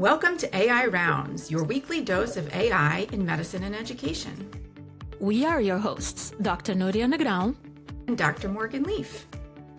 Welcome to AI Rounds, your weekly dose of AI in medicine and education. We are your hosts, Dr. Nuria and Dr. Morgan Leaf.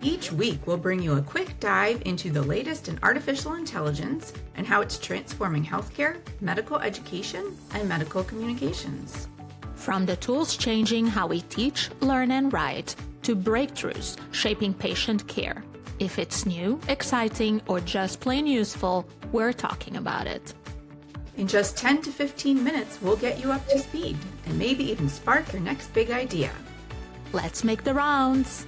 Each week, we'll bring you a quick dive into the latest in artificial intelligence and how it's transforming healthcare, medical education, and medical communications. From the tools changing how we teach, learn, and write, to breakthroughs shaping patient care. If it's new, exciting, or just plain useful, we're talking about it. In just 10 to 15 minutes, we'll get you up to speed and maybe even spark your next big idea. Let's make the rounds.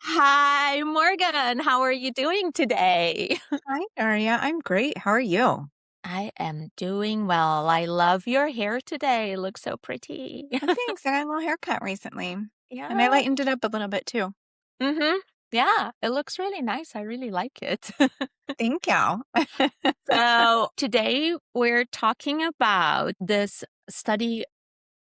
Hi, Morgan. How are you doing today? Hi, Nuria. I'm great. How are you? I am doing well. I love your hair today. It looks so pretty. Thanks. I got a little haircut recently. And I Yeah. lightened it up a little bit too. Yeah, it looks really nice. I really like it. Thank you. So today we're talking about this study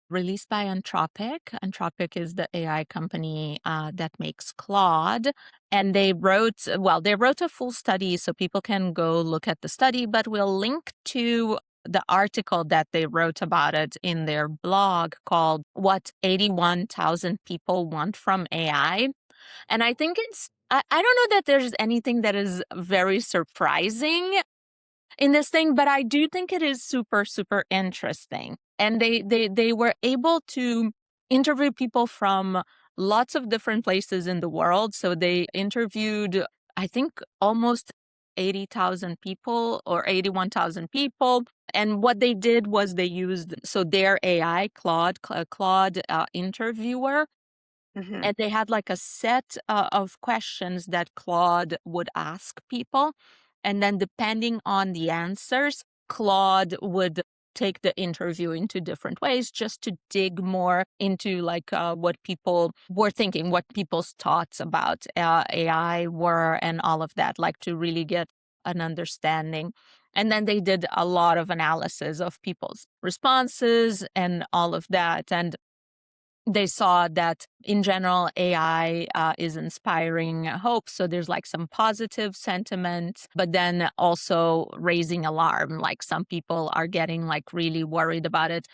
released by Anthropic. Anthropic is the AI company that makes Claude. And they wrote a full study so people can go look at the study, but we'll link to the article that they wrote about it in their blog called What 81,000 People Want from AI. And I think I don't know that there's anything that is very surprising in this thing, but I do think it is super, super interesting. And they were able to interview people from lots of different places in the world. So they interviewed, I think, almost 80,000 people or 81,000 people. And what they did was they used, so their AI, Claude interviewer, and they had like a set of questions that Claude would ask people. And then depending on the answers, Claude would take the interview into different ways just to dig more into like what people were thinking, what people's thoughts about AI were and all of that, like to really get an understanding. And then they did a lot of analysis of people's responses and all of that. And they saw that in general, AI is inspiring hope. So there's like some positive sentiment, but then also raising alarm. Like some people are getting like really worried about it.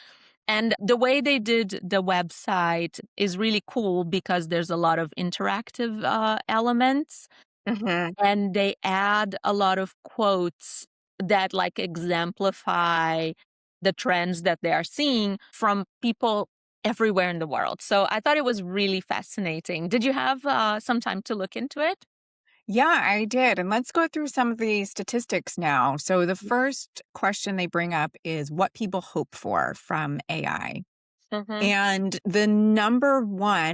And the way they did the website is really cool because there's a lot of interactive elements. And they add a lot of quotes that like exemplify the trends that they are seeing from people everywhere in the world. So I thought it was really fascinating. Did you have some time to look into it? Yeah, I did. And let's go through some of the statistics now. So the first question they bring up is what people hope for from AI. And the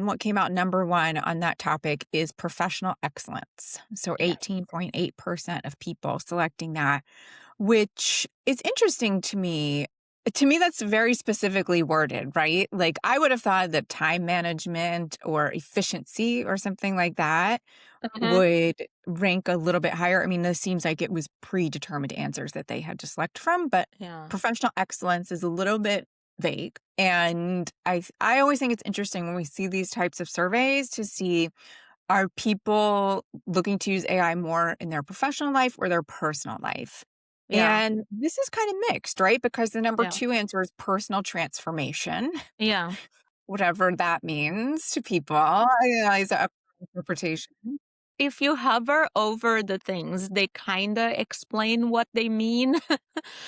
what came out number one on that topic is professional excellence. So 18.8% of people selecting that, which is interesting to me. To me, that's very specifically worded, right? Like I would have thought that time management or efficiency or something like that would rank a little bit higher. I mean, this seems like it was predetermined answers that they had to select from, but Yeah. professional excellence is a little bit vague. And I always think it's interesting when we see these types of surveys to see, are people looking to use AI more in their professional life or their personal life? Yeah. And this is kind of mixed, right? Because the number Yeah. two answer is personal transformation, Yeah. whatever that means to people. I is up for interpretation. If you hover over the things, they kind of explain what they mean.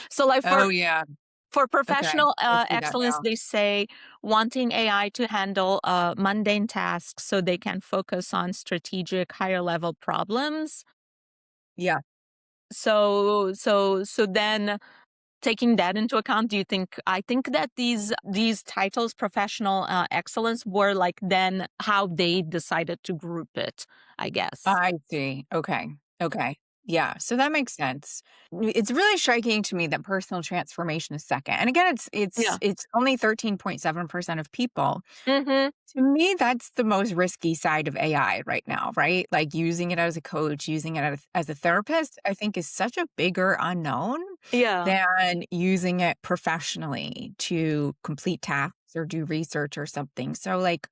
So like Oh, yeah. for Okay. professional I see that excellence, now. they say wanting AI to handle mundane tasks so they can focus on strategic, higher level problems. Yeah. So then taking that into account, I think that these titles, professional excellence, were like then how they decided to group it, I guess. I see. Okay. Okay. Yeah. So that makes sense. It's really striking to me that personal transformation is second. And again, Yeah. it's only 13.7% of people. Mm-hmm. To me, that's the most risky side of AI right now, right? Like using it as a coach, using it as a therapist, I think is such a bigger unknown Yeah. than using it professionally to complete tasks or do research or something. So like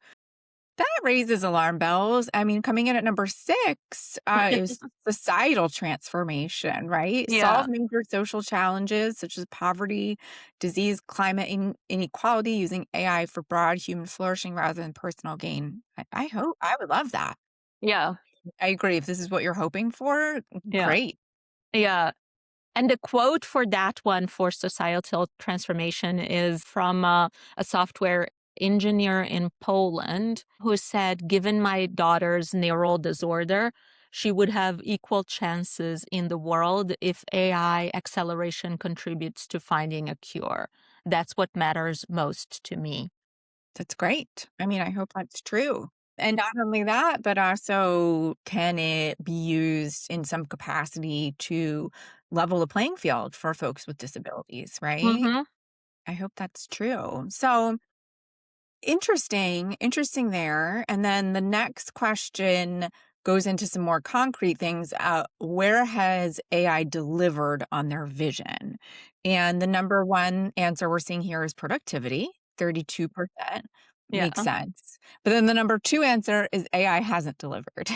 That raises alarm bells. I mean, coming in at number 6 is societal transformation, right? Yeah. Solve major social challenges such as poverty, disease, climate inequality using AI for broad human flourishing rather than personal gain. I hope I would love that. Yeah. I agree. If this is what you're hoping for, Yeah. great. Yeah. And the quote for that one for societal transformation is from a software engineer in Poland who said, given my daughter's neural disorder, she would have equal chances in the world if AI acceleration contributes to finding a cure. That's what matters most to me. That's great. I mean, I hope that's true. And not only that, but also can it be used in some capacity to level the playing field for folks with disabilities, right? Mm-hmm. I hope that's true. So interesting there. And then the next question goes into some more concrete things. Where has AI delivered on their vision? And the number one answer we're seeing here is productivity, 32%. Yeah. Makes sense. But then the number two answer is AI hasn't delivered.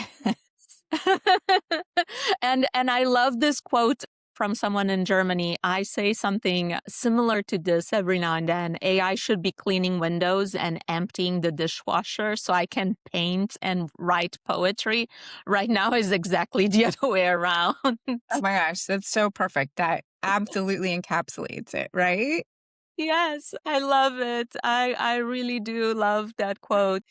And I love this quote from someone in Germany. I say something similar to this every now and then. AI should be cleaning windows and emptying the dishwasher so I can paint and write poetry. Right now is exactly the other way around. Oh my gosh, that's so perfect. That absolutely encapsulates it, right? Yes, I love it. I really do love that quote.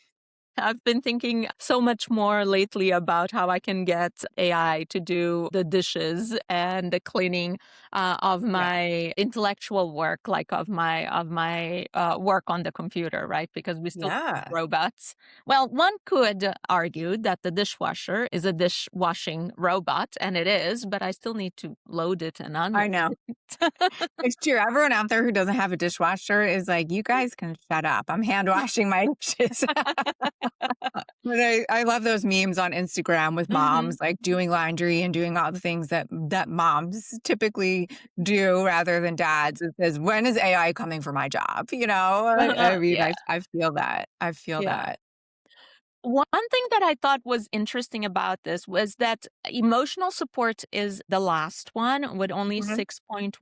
I've been thinking so much more lately about how I can get AI to do the dishes and the cleaning of Yeah, my intellectual work, like of my work on the computer, right? Because we still yeah. robots. Well, one could argue that the dishwasher is a dishwashing robot, and it is, but I still need to load it and I unload know. it. It's true. Everyone out there who doesn't have a dishwasher is like, you guys can shut up. I'm hand washing my dishes. But I love those memes on Instagram with Hmm. moms like doing laundry and doing all the things that moms typically do rather than dads. It says, when is AI coming for my job? I mean, Yeah, I feel that. I feel yeah. that. One thing that I thought was interesting about this was that emotional support is the last one with only Mhm.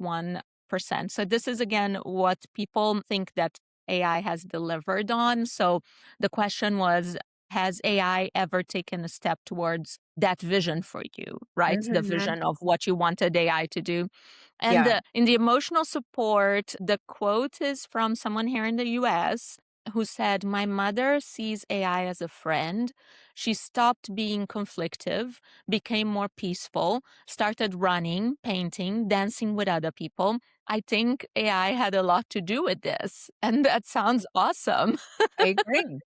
6.1%. So this is again what people think that AI has delivered on. So the question was, has AI ever taken a step towards that vision for you, right? The Mhm. vision of what you wanted AI to do. And Yeah. in the emotional support, the quote is from someone here in the US who said, my mother sees AI as a friend. She stopped being conflictive, became more peaceful, started running, painting, dancing with other people. I think AI had a lot to do with this. And that sounds awesome. I agree.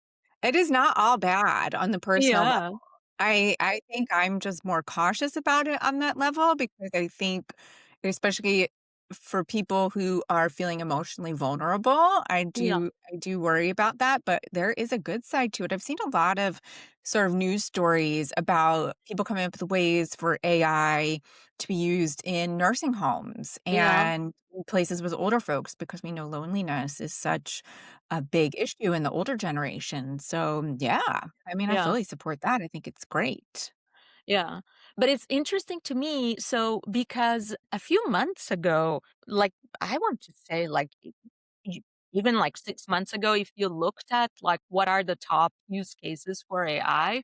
It is not all bad on the personal level. Yeah. I think I'm just more cautious about it on that level because I think, especially for people who are feeling emotionally vulnerable, Yeah. I do worry about that, but there is a good side to it. I've seen a lot of sort of news stories about people coming up with ways for AI to be used in nursing homes Yeah. and places with older folks because we know loneliness is such a big issue in the older generation. So, yeah, I mean, I Yeah. fully support that. I think it's great. Yeah. But it's interesting to me. So, because a few months ago, like, I want to say, like, e- even like 6 months ago, if you looked at like what are the top use cases for AI,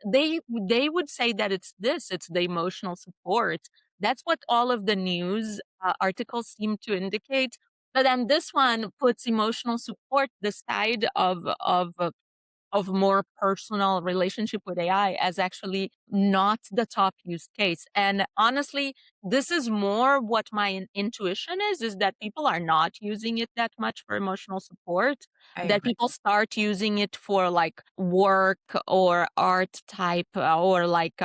they would say that it's the emotional support. That's what all of the news articles seem to indicate. But then this one puts emotional support the side of more personal relationship with AI as actually not the top use case. And honestly, this is more what my intuition is that people are not using it that much for emotional support, I that agree. people start using it for like work or art type or like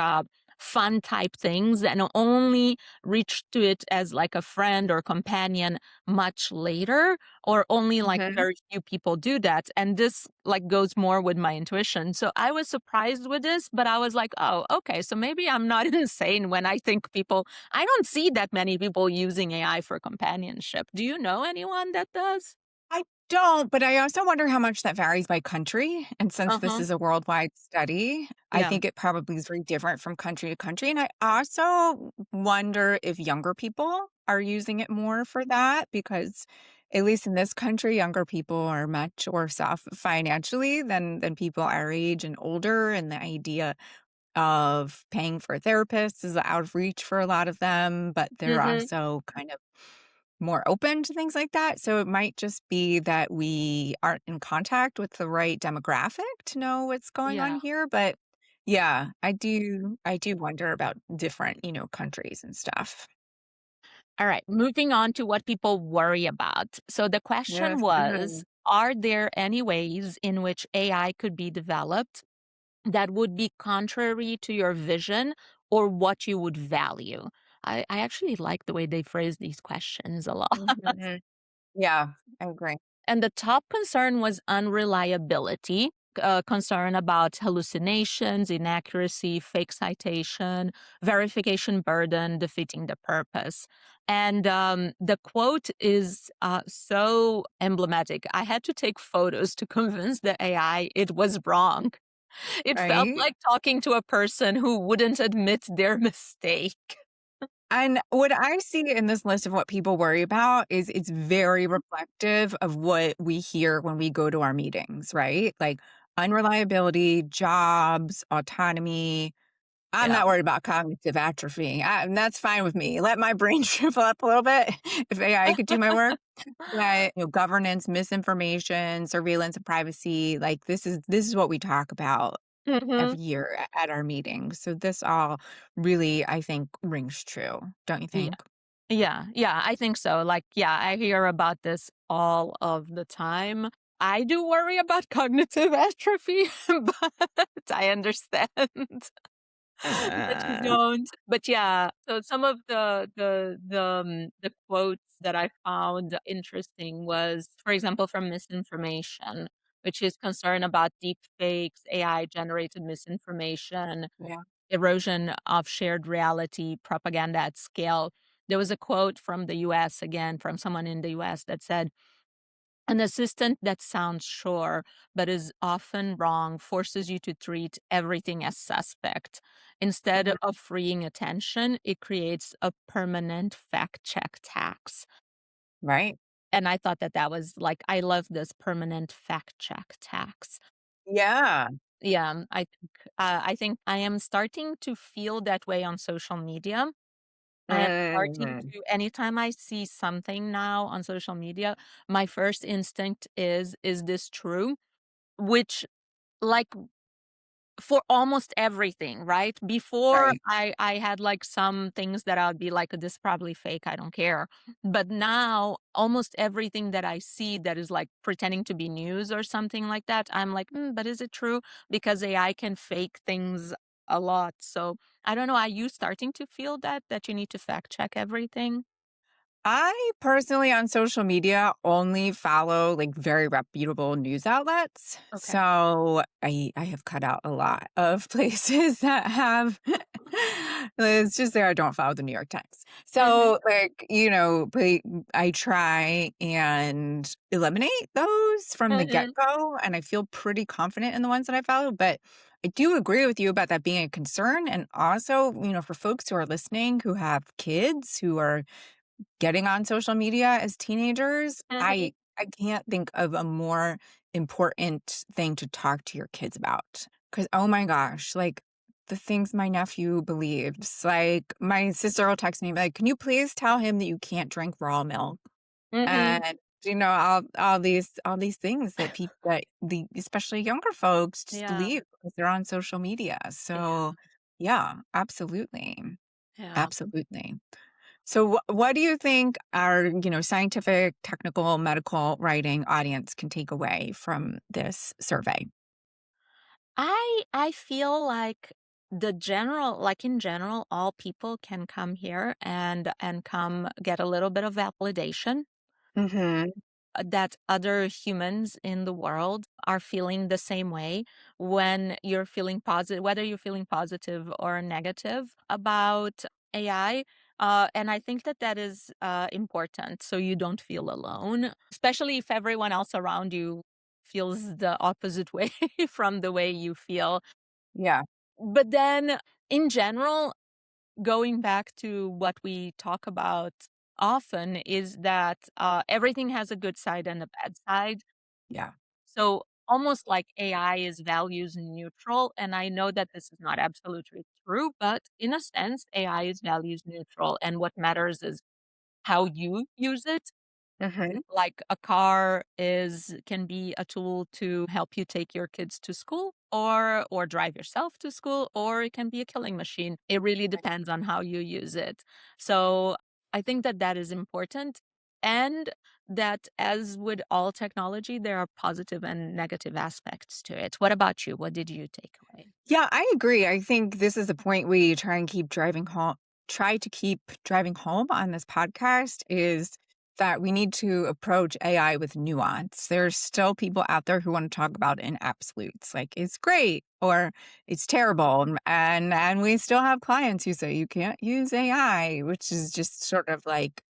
fun type things and only reach to it as like a friend or companion much later or only like Mhm. very few people do that. And this like goes more with my intuition. So I was surprised with this, but I was like, oh, okay, so maybe I'm not insane when I think I don't see that many people using AI for companionship. Do you know anyone that does? I don't, but I also wonder how much that varies by country. And since this Uh-huh. is a worldwide study, I Yeah. think it probably is very different from country to country. And I also wonder if younger people are using it more for that, because at least in this country, younger people are much worse off financially than people our age and older. And the idea of paying for therapists is out of reach for a lot of them, but they're Mm-hmm. also kind of more open to things like that. So it might just be that we aren't in contact with the right demographic to know what's going on Yeah. here. But yeah, I do wonder about different, countries and stuff. All right. Moving on to what people worry about. So the question Yes. was, are there any ways in which AI could be developed that would be contrary to your vision or what you would value? I actually like the way they phrase these questions a lot. Mhm. Yeah, I agree. And the top concern was unreliability, concern about hallucinations, inaccuracy, fake citation, verification burden, defeating the purpose. And the quote is so emblematic. I had to take photos to convince the AI it was wrong. It felt Right. like talking to a person who wouldn't admit their mistake. And what I see in this list of what people worry about is it's very reflective of what we hear when we go to our meetings, right? Like unreliability, jobs, autonomy. I'm Yeah. not worried about cognitive atrophy. And that's fine with me. Let my brain shrivel up a little bit if AI could do my work. But governance, misinformation, surveillance, and privacy, like this is what we talk about Hmm. every year at our meetings. So this all really, I think, rings true, don't you Yeah. think? Yeah, yeah, I think so. Like, yeah, I hear about this all of the time. I do worry about cognitive atrophy, but I understand that you Uh, don't. But yeah, so some of the quotes that I found interesting was, for example, from misinformation, which is concern about deep fakes, AI generated misinformation, yeah. erosion of shared reality, propaganda at scale. There was a quote from the US, again, from someone in the US, that said, an assistant that sounds sure but is often wrong forces you to treat everything as suspect. Instead Mhm. of freeing attention, it creates a permanent fact check tax. Right. And I thought that that was like, I love this permanent fact check tax. Yeah. Yeah, I think I am starting to feel that way on social media. I am starting Mhm. to anytime I see something now on social media, my first instinct is this true? Which, like, for almost everything, right? Before Right. I had, like, some things that I would be like, "This is probably fake, I don't care." But now, almost everything that I see that is, like, pretending to be news or something like that, I'm like, but is it true?" Because AI can fake things a lot, so I don't know, are you starting to feel that you need to fact check everything? I personally on social media only follow like very reputable news outlets. Okay. So I have cut out a lot of places that have it's just there I don't follow the New York Times. Mhm, So like, I try and eliminate those from the mhm, get-go and I feel pretty confident in the ones that I follow, but I do agree with you about that being a concern and also, for folks who are listening who have kids who are getting on social media as teenagers, mhm, I can't think of a more important thing to talk to your kids about. Because oh my gosh, like, the things my nephew believes, like, my sister will text me, like, "Can you please tell him that you can't drink raw milk?" mhm. And, all these things that people that the especially younger folks just Yeah, believe because they're on social media. yeah, So, yeah, absolutely. yeah. Absolutely. So, what do you think our, scientific, technical, medical writing audience can take away from this survey? I feel like in general, all people can come here and come get a little bit of validation Mhm. that other humans in the world are feeling the same way when you're feeling positive, whether you're feeling positive or negative about AI. And I think that that is important so you don't feel alone, especially if everyone else around you feels the opposite way from the way you feel. Yeah. But then, in general, going back to what we talk about often is that everything has a good side and a bad side. Yeah. So almost like AI is values neutral. And I know that this is not absolutely true, but in a sense, AI is values neutral. And what matters is how you use it. Hmm. Like a car is can be a tool to help you take your kids to school or drive yourself to school, or it can be a killing machine. It really depends on how you use it. So I think that that is important, and that as with all technology, there are positive and negative aspects to it. What about you? What did you take away? Yeah, I agree. I think this is the point we try to keep driving home on this podcast is that we need to approach AI with nuance. There's still people out there who want to talk about in absolutes, like it's great or it's terrible. And we still have clients who say you can't use AI, which is just sort of like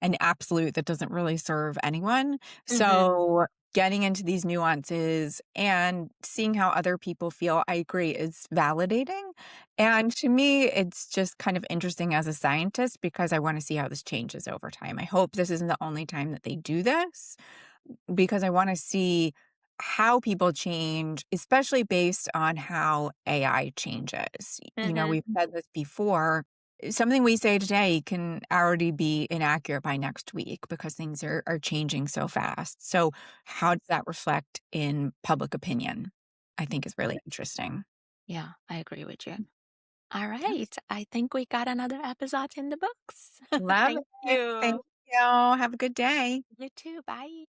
an absolute that doesn't really serve anyone. Mhm. So getting into these nuances and seeing how other people feel, I agree, is validating. And to me, it's just kind of interesting as a scientist because I want to see how this changes over time. I hope this isn't the only time that they do this because I want to see how people change, especially based on how AI changes. You know, Mhm. we've said this before. Something we say today can already be inaccurate by next week because things are changing so fast. So, how does that reflect in public opinion? I think is really interesting. Yeah, I agree with you. Mm, All yes. right. I think we got another episode in the books. Love Thank it. Thank you. you. Have a good day. You too. Bye.